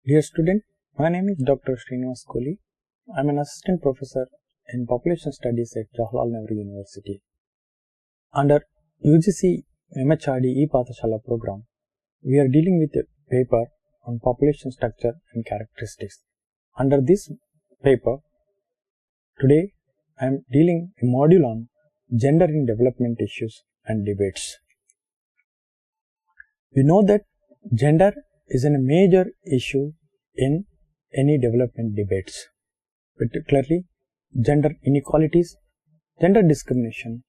Dear student, my name is Dr. Srinivas Kohli. I am an assistant professor in population studies at Jawaharlal Nehru University. Under UGC MHRD E-Pathashala program, we are dealing with a paper on population structure and characteristics. Under this paper, today I am dealing a module on gender in development issues and debates. We know that gender is a major issue in any development debates, particularly gender inequalities, gender discrimination,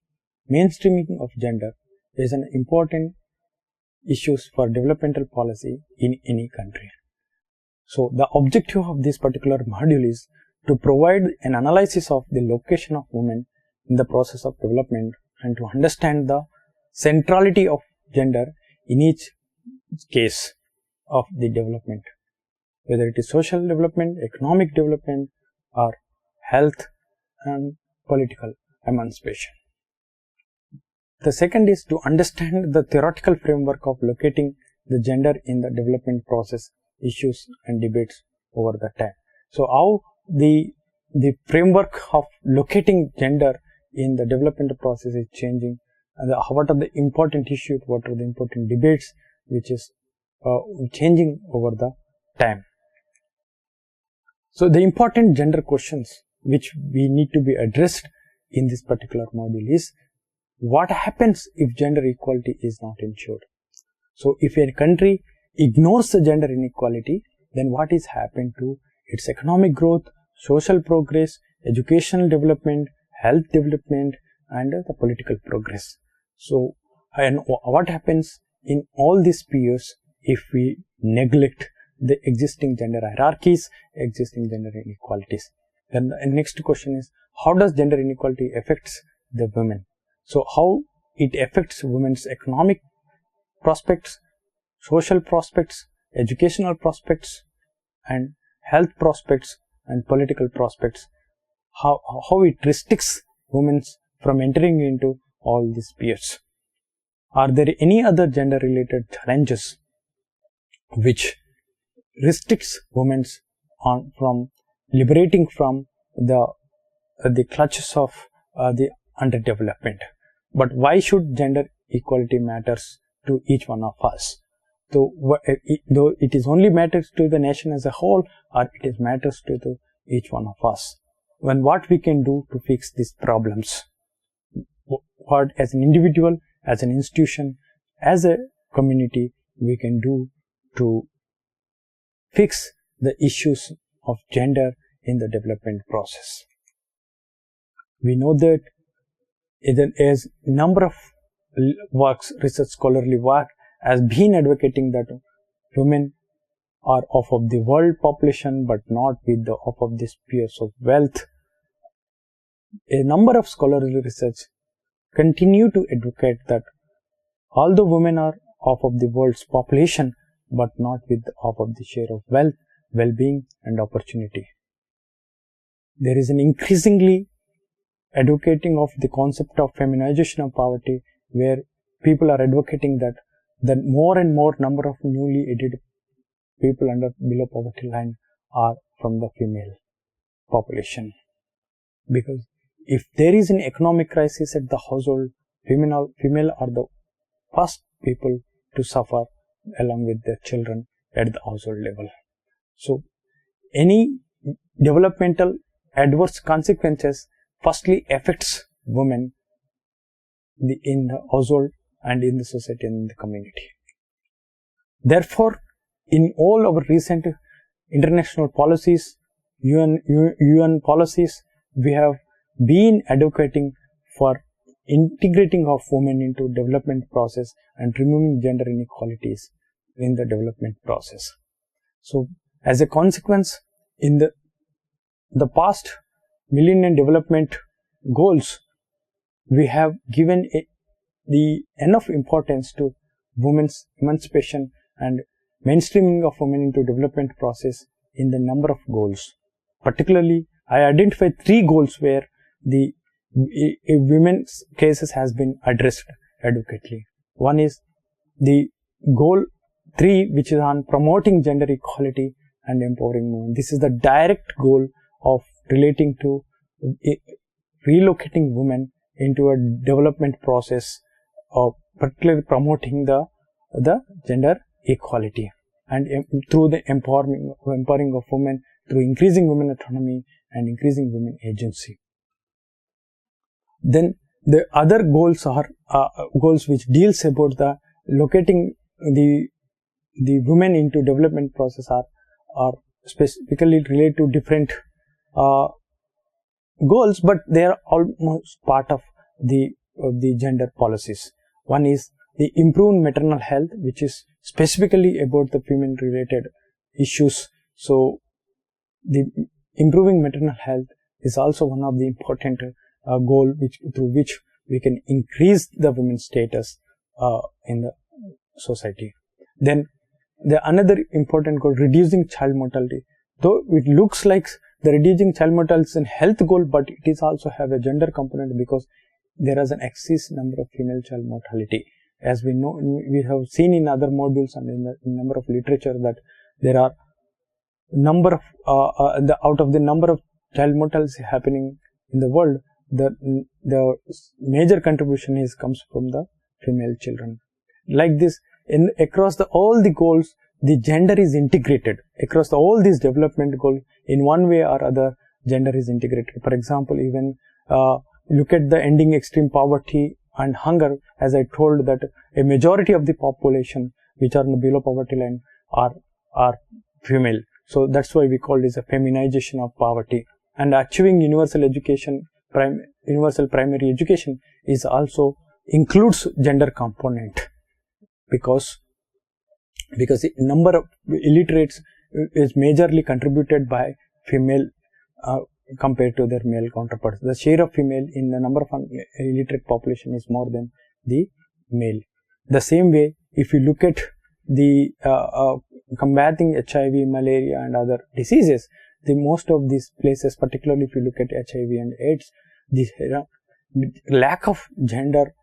mainstreaming of gender is an important issues for developmental policy in any country. So the objective of this particular module is to provide an analysis of the location of women in the process of development and to understand the centrality of gender in each case of the development, whether it is social development, economic development, or health and political emancipation. The second is to understand the theoretical framework of locating the gender in the development process, issues and debates over the time. So how the framework of locating gender in the development process is changing, and what are the important issues, what are the important debates which is changing over the time. So the important gender questions which we need to be addressed in this particular module is what happens if gender equality is not ensured. So if a country ignores the gender inequality, then what is happening to its economic growth, social progress, educational development, health development and the political progress. So and what happens in all these spheres if we neglect the existing gender hierarchies, existing gender inequalities. Then the next question is, how does gender inequality affects the women? So how it affects women's economic prospects, social prospects, educational prospects and health prospects and political prospects, how it restricts women from entering into all these spheres. Are there any other gender related challenges which restricts women from liberating from the clutches of the underdevelopment? But why should gender equality matters to each one of us? Though it is only matters to the nation as a whole, or it is matters to each one of us. When what we can do to fix these problems? What as an individual, as an institution, as a community we can do to fix the issues of gender in the development process. We know that as number of works, research scholarly work has been advocating that women are of the world population but not with the of the spheres of wealth. A number of scholarly research continue to advocate that although women are of the world's population but not with of the share of wealth, well-being and opportunity. There is an increasingly advocating of the concept of feminization of poverty, where people are advocating that more and more number of newly aided people under below poverty line are from the female population. Because if there is an economic crisis at the household, female are the first people to suffer along with their children at the household level. So any developmental adverse consequences firstly affects women in the household and in the society and in the community. Therefore, in all our recent international policies, UN policies, we have been advocating for integrating of women into development process and removing gender inequalities in the development process. So as a consequence, in the past Millennium Development Goals, we have given the enough importance to women's emancipation and mainstreaming of women into development process in the number of goals. Particularly, I identified 3 goals where the women's cases has been addressed adequately. One is the goal 3, which is on promoting gender equality and empowering women. This is the direct goal of relating to relocating women into a development process of particularly promoting the gender equality, and through the empowering of women through increasing women autonomy and increasing women agency. Then the other goals are goals which deals about the locating the women into development process are specifically related to different goals, but they are almost part of the gender policies. One is the improved maternal health, which is specifically about the female related issues. So the improving maternal health is also one of the important goal through which we can increase the women's status in the society. Then the another important goal, reducing child mortality. Though it looks like the reducing child mortality is a health goal, but it is also have a gender component, because there is an excess number of female child mortality. As we know, we have seen in other modules and in the number of literature that there are number of out of the number of child mortality happening in the world, the major contribution comes from the female children. Like this, across all the goals, the gender is integrated across all these development goals. In one way or other, gender is integrated. For example, even look at the ending extreme poverty and hunger. As I told that a majority of the population which are below poverty line are female. So that's why we call this a feminization of poverty. And achieving universal education, universal primary education is also includes gender component, because the number of illiterates is majorly contributed by female compared to their male counterparts. The share of female in the number of illiterate population is more than the male. The same way, if you look at the combating HIV, malaria and other diseases, the most of these places, particularly if you look at HIV and AIDS, the lack of gender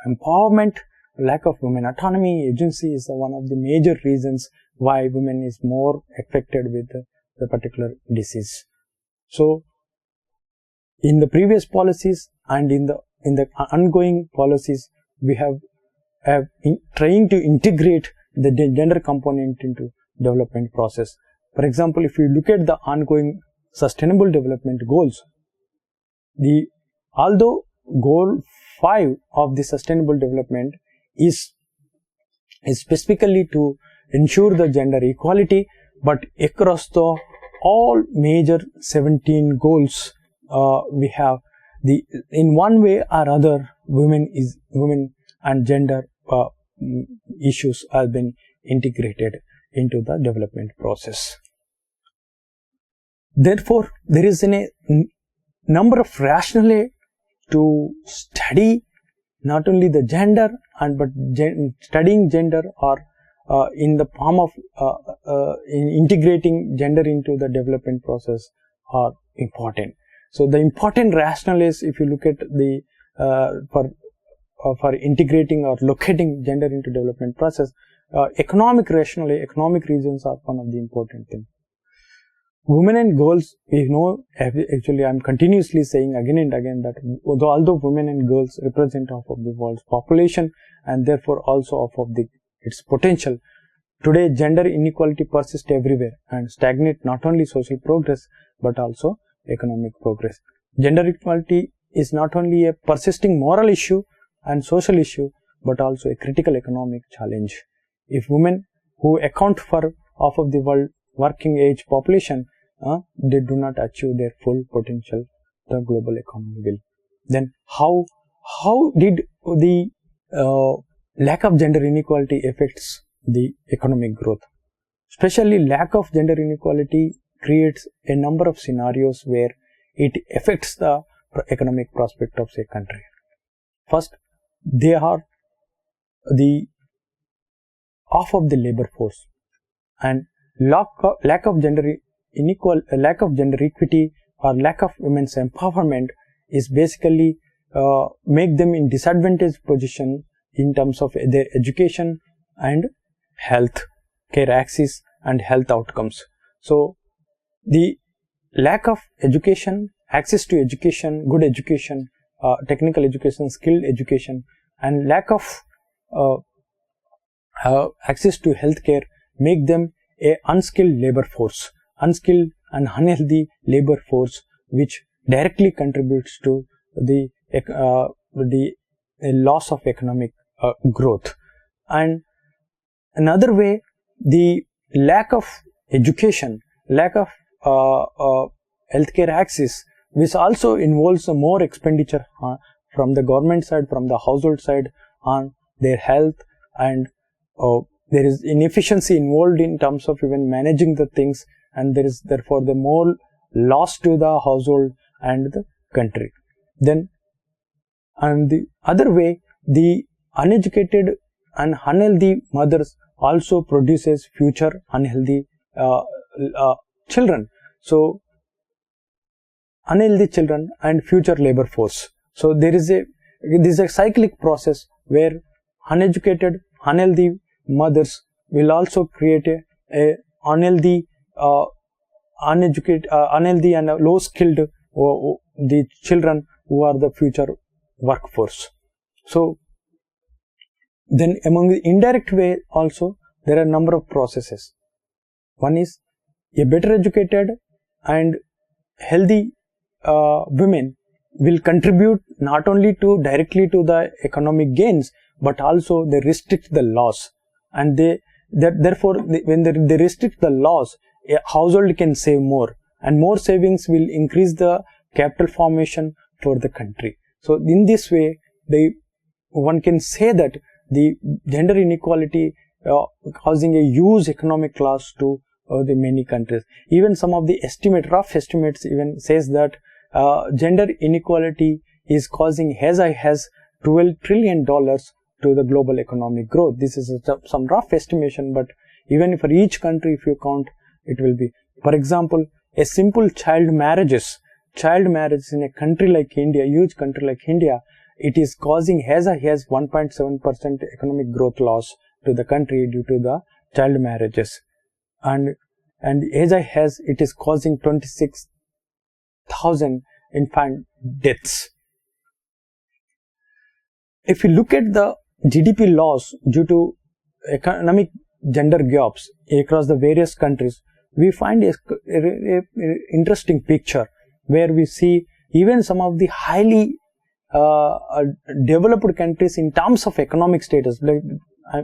empowerment, lack of women autonomy, agency is one of the major reasons why women is more affected with the particular disease. So, in the previous policies and in the ongoing policies, we have trying to integrate the gender component into development process. For example, if you look at the ongoing sustainable development goals, although goal 5 of the sustainable development is specifically to ensure the gender equality, but across the all major 17 goals, we have in one way or other women and gender issues have been integrated into the development process. Therefore, there is a number of rationale to study not only the gender but studying gender or in the form of in integrating gender into the development process are important. So the important rationale is, if you look at the for integrating or locating gender into development process, economic rationale, economic reasons are one of the important things. Women and girls, we know, actually I am continuously saying again and again that although women and girls represent half of the world's population and therefore also half of its potential, today gender inequality persists everywhere and stagnate not only social progress but also economic progress. Gender equality is not only a persisting moral issue and social issue but also a critical economic challenge. If women, who account for half of the world working age population, they do not achieve their full potential, the global economy will. Then how did the lack of gender inequality affects the economic growth? Especially lack of gender inequality creates a number of scenarios where it affects the economic prospect of a country. First, they are the half of the labor force, and lack of gender equity or lack of women's empowerment is basically make them in disadvantaged position in terms of their education and health. care access and health outcomes. So the lack of education, access to education, good education, technical education, skilled education, and lack of access to healthcare make them a unskilled labor force, unskilled and unhealthy labor force, which directly contributes to the loss of economic growth. And another way, the lack of education, lack of healthcare access, which also involves more expenditure from the government side, from the household side on their health, and there is inefficiency involved in terms of even managing the things, and there is therefore the more loss to the household and the country. Then, and the other way, the uneducated and unhealthy mothers also produces future unhealthy children. So unhealthy children and future labor force. So this is a cyclic process where uneducated, unhealthy mothers will also create a unhealthy, unhealthy and low skilled the children who are the future workforce. So then among the indirect way also there are a number of processes. One is a better educated and healthy women will contribute not only to directly to the economic gains, but also they restrict the loss, and therefore when they restrict the loss, a household can save more, and more savings will increase the capital formation for the country. So in this way, one can say that the gender inequality causing a huge economic loss to the many countries. Even some of the rough estimates even says that gender inequality is causing as high as $12 trillion to the global economic growth. This is some rough estimation, but even for each country, if you count, it will be. For example, a simple child marriages in a country like India, huge country like India, it is causing as high as 1.7% economic growth loss to the country due to the child marriages, and as high as it is causing 26,000 infant deaths. If you look at the GDP loss due to economic gender gaps across the various countries, we find a interesting picture where we see even some of the highly developed countries in terms of economic status.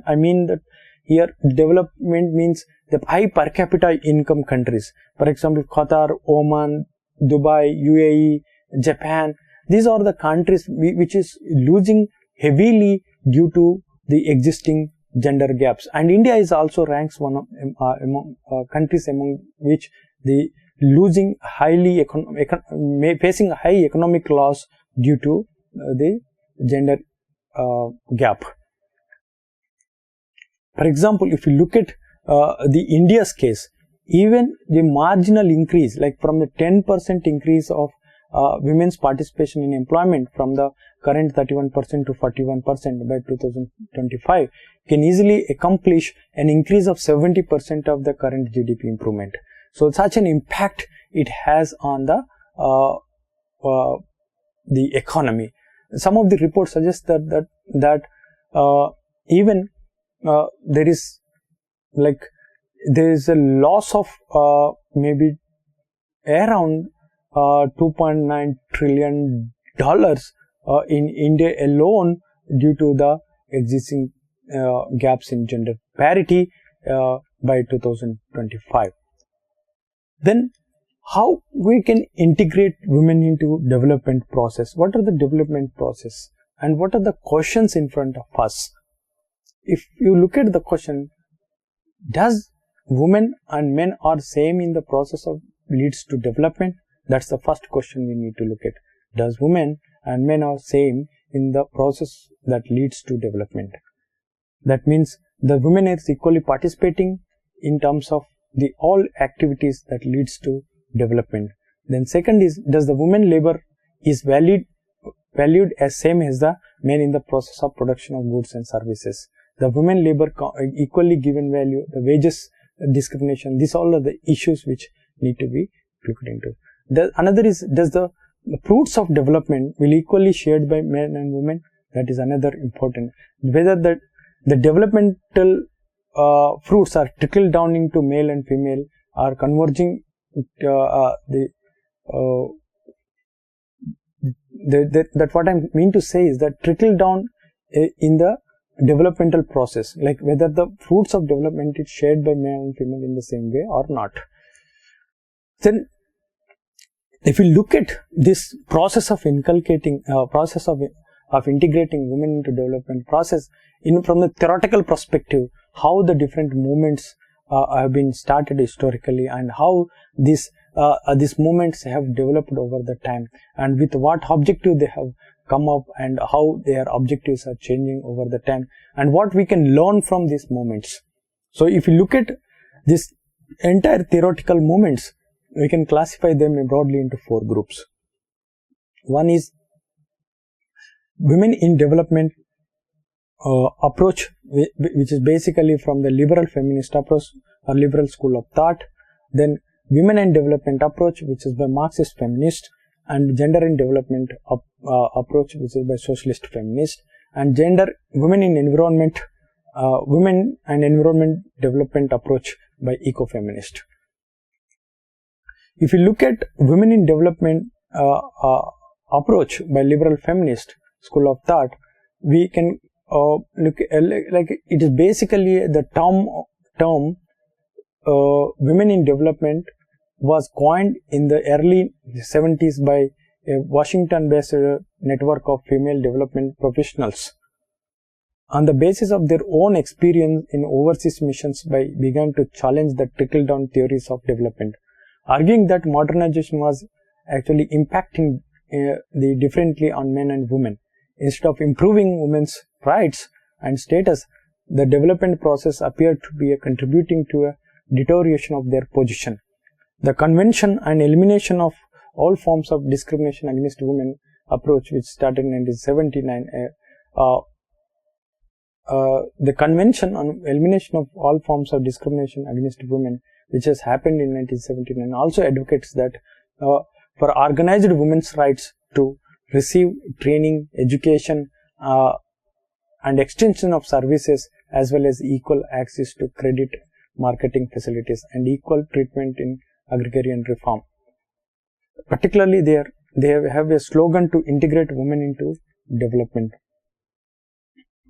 I mean that here development means the high per capita income countries. For example, Qatar, Oman, Dubai, UAE, Japan. These are the countries which is losing heavily due to the existing gender gaps. And India is also ranks one of among countries among which the losing highly facing a high economic loss due to the gender gap. For example, if you look at the India's case, even the marginal increase, like from the 10% increase of women's participation in employment from the current 31% to 41% by 2025, can easily accomplish an increase of 70% of the current GDP improvement. So such an impact it has on the economy. Some of the reports suggest that even there is a loss of maybe around $2.9 trillion in India alone due to the existing gaps in gender parity by 2025. Then how we can integrate women into development process? What are the development process and what are the questions in front of us? If you look at the question, does women and men are same in the process of leads to development? That's the first question we need to look at. Does women and men are same in the process that leads to development? That means the women is equally participating in terms of the all activities that leads to development. Then second is, does the women labor is valued as same as the men in the process of production of goods and services? the women labor equally given value, the wages discrimination. These all are the issues which need to be looked into. Another is, does the fruits of development will equally shared by men and women? That is another important. Whether the developmental fruits are trickled down into male and female, are converging. That what I mean to say is that trickle down in the developmental process, like whether the fruits of development is shared by male and female in the same way or not. Then, if you look at this process of inculcating, process of integrating women into development process, from the theoretical perspective, how the different movements have been started historically, and how these movements have developed over the time, and with what objective they have come up, and how their objectives are changing over the time, and what we can learn from these movements. So, if you look at this entire theoretical movements, we can classify them broadly into 4 groups. One is women in development approach, which is basically from the liberal feminist approach or liberal school of thought. Then women and development approach, which is by Marxist feminist, and gender and development approach, which is by socialist feminist, and women and environment development approach by eco-feminist. If you look at women in development approach by liberal feminist school of thought, we can look like it is basically the term women in development was coined in the early 70s by a Washington-based network of female development professionals. On the basis of their own experience in overseas missions, began to challenge the trickle-down theories of development, arguing that modernization was actually impacting differently on men and women. Instead of improving women's rights and status, the development process appeared to be contributing to a deterioration of their position. The convention and elimination of all forms of discrimination against women approach, which started in 1979, the convention on elimination of all forms of discrimination against women, which has happened in 1979, also advocates that for organized women's rights to receive training, education, and extension of services, as well as equal access to credit, marketing facilities, and equal treatment in agrarian reform. Particularly, they have a slogan to integrate women into development.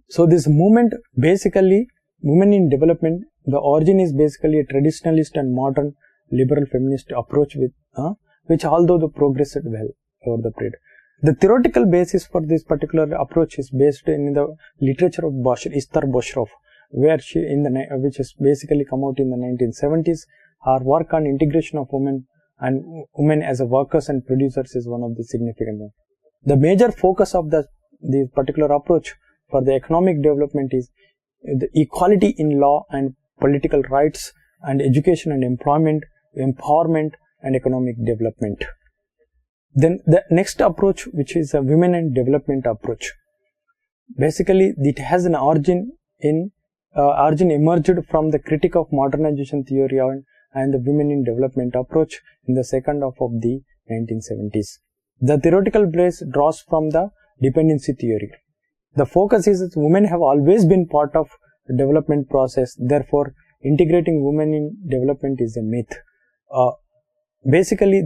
So, this movement, basically, women in development, the origin is basically a traditionalist and modern liberal feminist approach, which although the progressed well over the period. The theoretical basis for this particular approach is based in the literature of Esther Boshrov, which has basically come out in the 1970s. Her work on integration of women as a workers and producers is one of the significant ones. The major focus of this particular approach for the economic development is the equality in law and political rights, and education and employment, empowerment, and economic development. Then the next approach, which is a women and development approach, basically it has an origin emerged from the critique of modernization theory and the women in development approach in the second half of the 1970s. The theoretical base draws from the dependency theory. The focus is that women have always been part of the development process, therefore integrating women in development is a myth. Basically,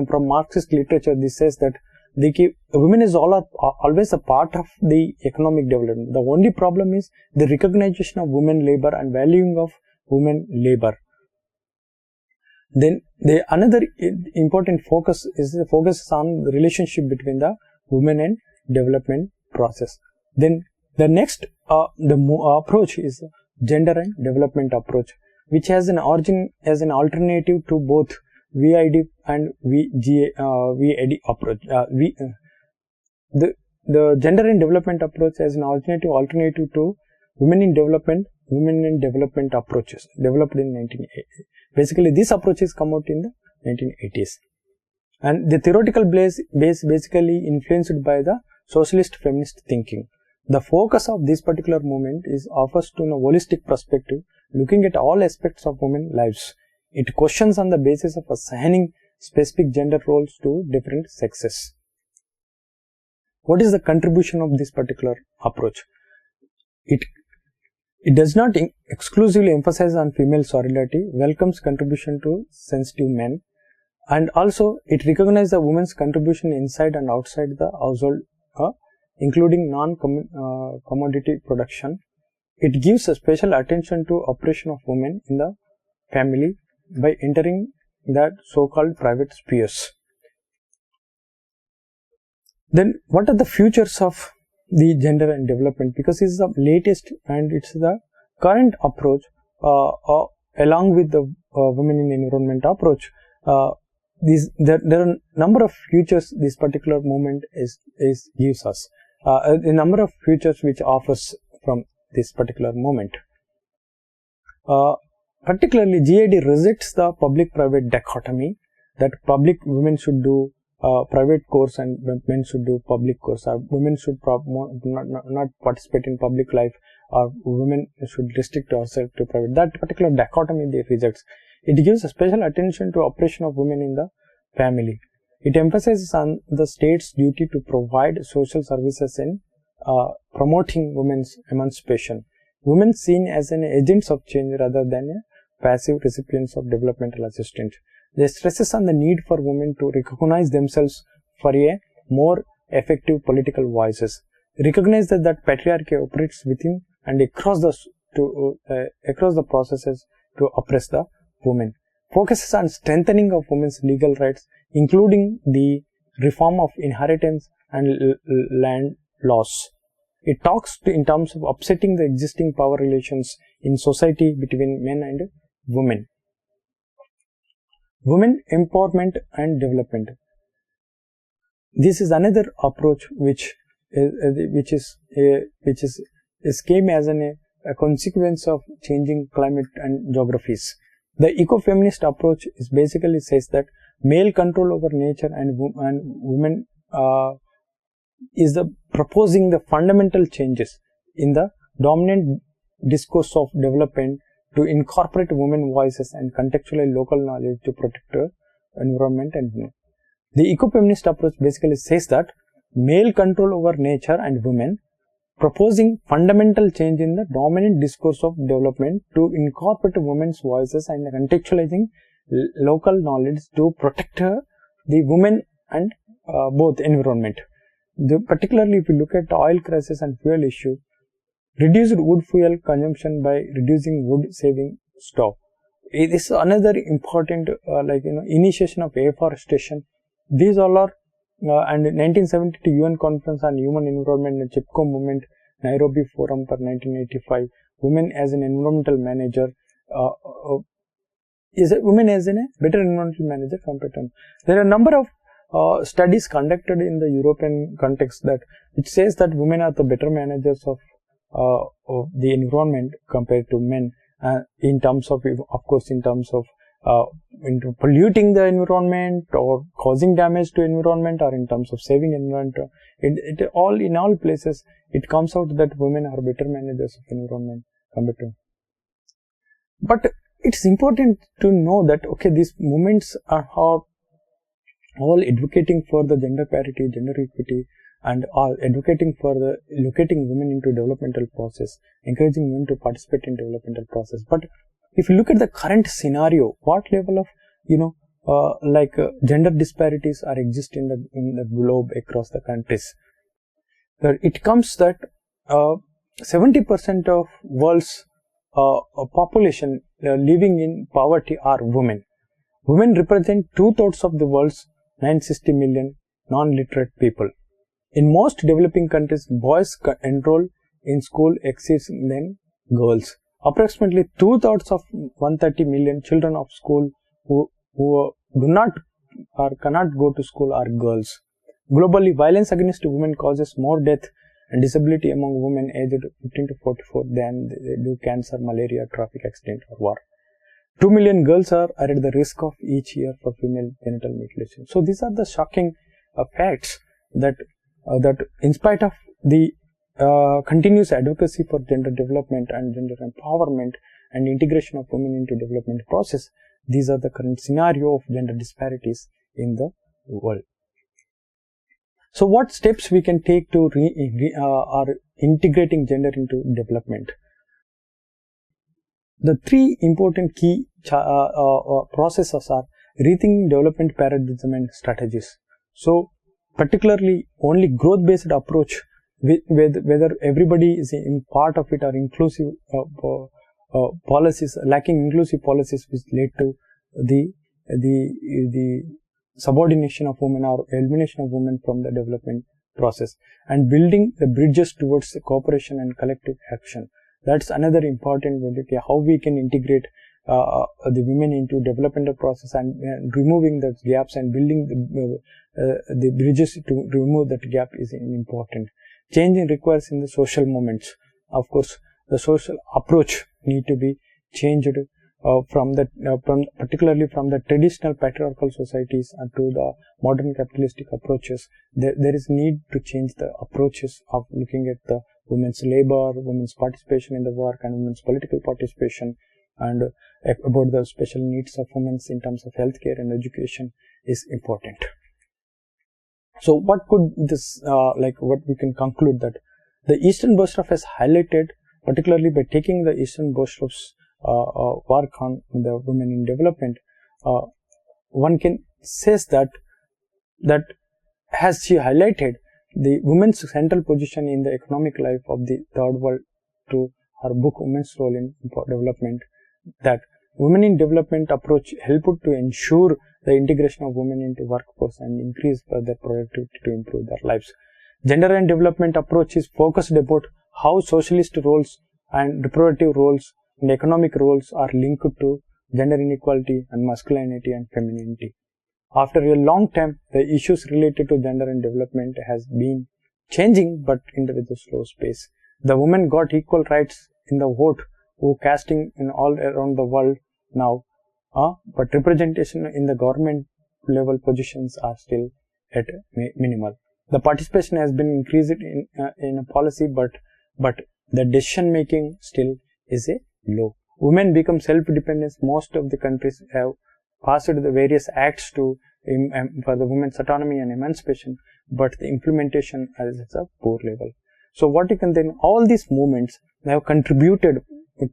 from Marxist literature, this says that women is always a part of the economic development. The only problem is the recognition of women labor and valuing of women labor. Then another important focus is on the relationship between the women and development process. Then the next approach is gender and development approach, which has an origin as an alternative to both VID and VAD approach. The gender and development approach as an alternative to women in development approaches developed in 1980s. Basically, these approaches come out in the 1980s. And the theoretical base basically influenced by the socialist feminist thinking. The focus of this particular movement is offers to a holistic perspective, looking at all aspects of women's lives. It questions on the basis of assigning specific gender roles to different sexes. What is the contribution of this particular approach? It does not exclusively emphasize on female solidarity, welcomes contribution to sensitive men, and also it recognizes the women's contribution inside and outside the household, including non-commodity production. It gives a special attention to oppression of women in the family by entering that so-called private spheres. Then what are the futures of the gender and development? Because this is the latest and it's the current approach along with the women in environment approach. There are a number of futures this particular movement gives us. A number of futures which offers from this particular movement. Particularly GID rejects the public-private dichotomy that public women should do private course and men should do public course. Women should not participate in public life, or women should restrict ourselves to private. That particular dichotomy they rejects. It gives a special attention to oppression of women in the family. It emphasizes on the state's duty to provide social services in promoting women's emancipation. Women seen as an agents of change rather than a passive recipients of developmental assistance. They stresses on the need for women to recognize themselves for a more effective political voices. Recognize that patriarchy operates within and across the processes to oppress the women. Focuses on strengthening of women's legal rights, including the reform of inheritance and land laws. It talks in terms of upsetting the existing power relations in society between men and women. Women empowerment and development. This is another approach which came as a consequence of changing climate and geographies. The ecofeminist approach is basically says that male control over nature and women is proposing the fundamental changes in the dominant discourse of development to incorporate women voices and contextualize local knowledge to protect the environment and women. The ecofeminist approach basically says that male control over nature and women, proposing fundamental change in the dominant discourse of development to incorporate women's voices and contextualizing local knowledge to protect the women and both environment. Particularly if you look at the oil crisis and fuel issue, reduced wood fuel consumption by reducing wood saving stove. This is another important initiation of afforestation. These all are and 1972 UN Conference on Human Environment and CHIPCO movement, Nairobi Forum for 1985, women as an environmental manager, women as a better environmental manager compared to. There are a number of studies conducted in the European context that which says that women are the better managers of the environment compared to men, in terms of course in terms of into polluting the environment or causing damage to environment, or in terms of saving environment. In all places it comes out that women are better managers of environment compared to. But it's important to know that okay, these movements are all advocating for the gender parity, gender equity, and are advocating for the locating women into developmental process, encouraging women to participate in developmental process. But if you look at the current scenario, what level of gender disparities are exist in the globe across the countries? It comes that 70% of world's population living in poverty are women. Women represent 2/3 of the world's 960 million non-literate people. In most developing countries, boys enroll in school exceeds than girls. Approximately 2/3 of 130 million children of school who do not or cannot go to school are girls. Globally, violence against women causes more death and disability among women aged 15 to 44 than they do cancer, malaria, traffic accident or war. 2 million girls are at the risk of each year for female genital mutilation. So these are the shocking facts that in spite of the continuous advocacy for gender development and gender empowerment and integration of women into development process. These are the current scenario of gender disparities in the world. So what steps we can take to are integrating gender into development? The three important key processes are rethinking development paradigms and strategies. So particularly only growth-based approach, whether everybody is in part of it, or inclusive policies, lacking inclusive policies, which led to the subordination of women or elimination of women from the development process, and building the bridges towards the cooperation and collective action. That's another important modality, how we can integrate the women into developmental process, and removing the gaps and building the bridges to remove that gap is important. Changing requires in the social movements. Of course, the social approach need to be changed particularly from the traditional patriarchal societies to the modern capitalistic approaches. There is need to change the approaches of looking at the women's labor, women's participation in the work, and women's political participation, and about the special needs of women in terms of healthcare and education is important. So what could this, what we can conclude, that the Eastern Bourse has highlighted, particularly by taking the Eastern Bourse's work on the women in development, one can say that has she highlighted the women's central position in the economic life of the third world through her book Women's Role in Development, that women in development approach helped to ensure the integration of women into workforce and increase their productivity to improve their lives. Gender and development approach is focused about how socialist roles and reproductive roles and economic roles are linked to gender inequality and masculinity and femininity. After a long time, the issues related to gender and development has been changing, but with a slow pace. The women got equal rights in the vote, who casting in all around the world now, but representation in the government level positions are still at minimal. The participation has been increased in a policy, but the decision making still is low. Women become self-dependent. Most of the countries have passed the various acts for the women's autonomy and emancipation, but the implementation is at a poor level. So what you can then, all these movements have contributed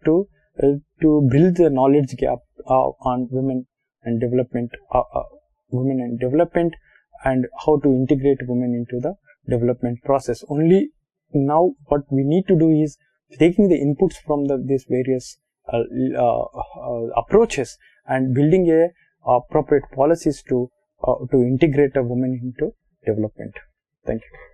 to build the knowledge gap on women and development, and how to integrate women into the development process. Only now what we need to do is taking the inputs from these various approaches and building appropriate policies to integrate a woman into development. Thank you.